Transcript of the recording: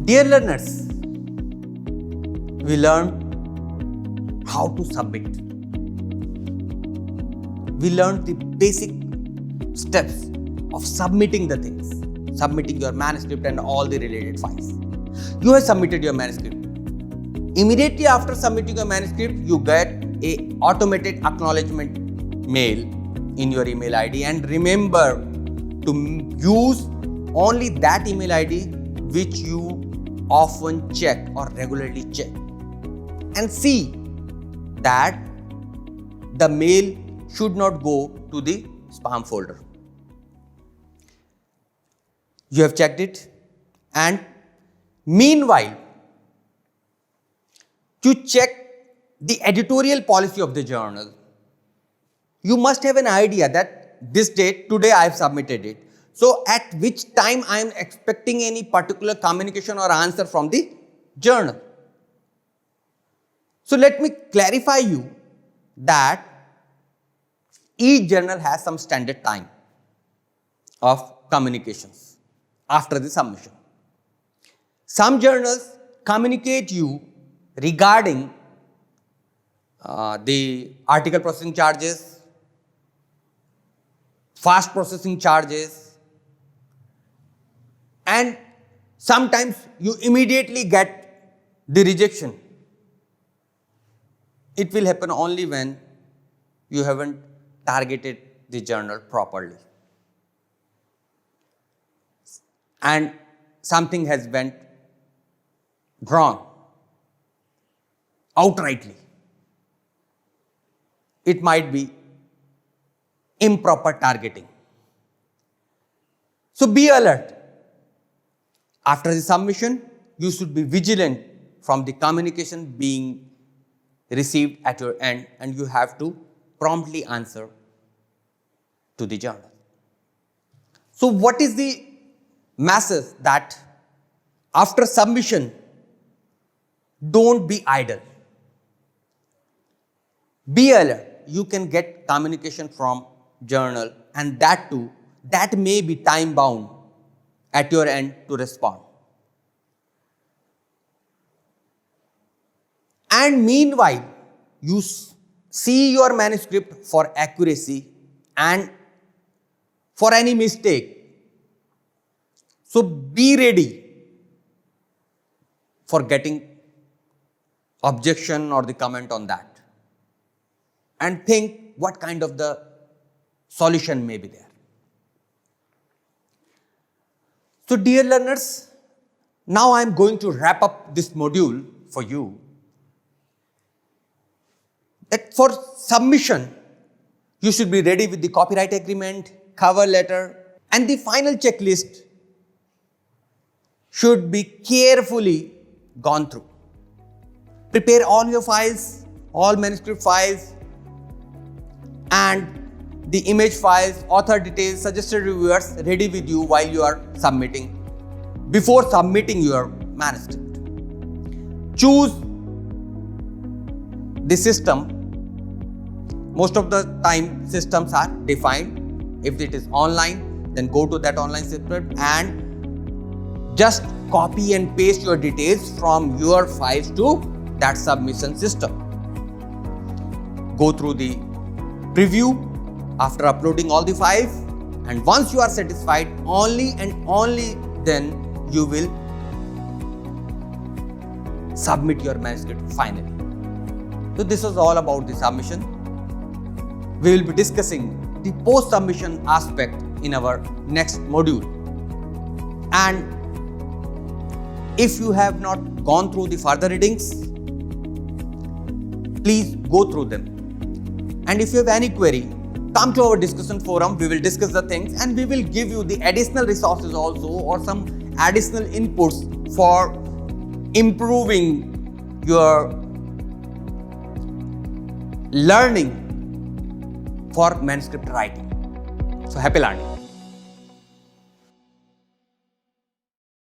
Dear learners, we learn how to submit. We learned the basic steps of submitting the things, submitting your manuscript and all the related files. You have submitted your manuscript. Immediately after submitting your manuscript, you get a automated acknowledgement mail in your email ID, and remember to use only that email ID which you often check or regularly check, and see that the mail should not go to the spam folder. You have checked it, and meanwhile, to check the editorial policy of the journal, you must have an idea that this date, today I have submitted it. So at which time I am expecting any particular communication or answer from the journal. So let me clarify you that each journal has some standard time of communications after the submission. Some journals communicate you regarding the article processing charges, fast processing charges, and sometimes you immediately get the rejection. It will happen only when you haven't targeted the journal properly and something has went wrong outrightly. It might be improper targeting. So be alert. After the submission, you should be vigilant from the communication being received at your end, and you have to promptly answer to the journal. So what is the message? That after submission, don't be idle. Be alert. You can get communication from journal, and that too, that may be time bound at your end to respond. And meanwhile, you see your manuscript for accuracy and for any mistake. So be ready for getting objection or the comment on that, and think what kind of the solution may be there. So dear learners, now I am going to wrap up this module for you. That for submission, you should be ready with the copyright agreement, cover letter, and the final checklist should be carefully gone through. Prepare all your files, all manuscript files, and the image files, author details, suggested reviewers ready with you while you are submitting, before submitting your manuscript. Choose the system. Most of the time systems are defined. If it is online, then go to that online system and just copy and paste your details from your files to that submission system. Go through the preview after uploading all the files, and once you are satisfied, only and only then you will submit your manuscript finally. So this was all about the submission. We will be discussing the post-submission aspect in our next module. And if you have not gone through the further readings, please go through them. And if you have any query, come to our discussion forum. We will discuss the things, and we will give you the additional resources also, or some additional inputs for improving your learning for manuscript writing. So happy learning.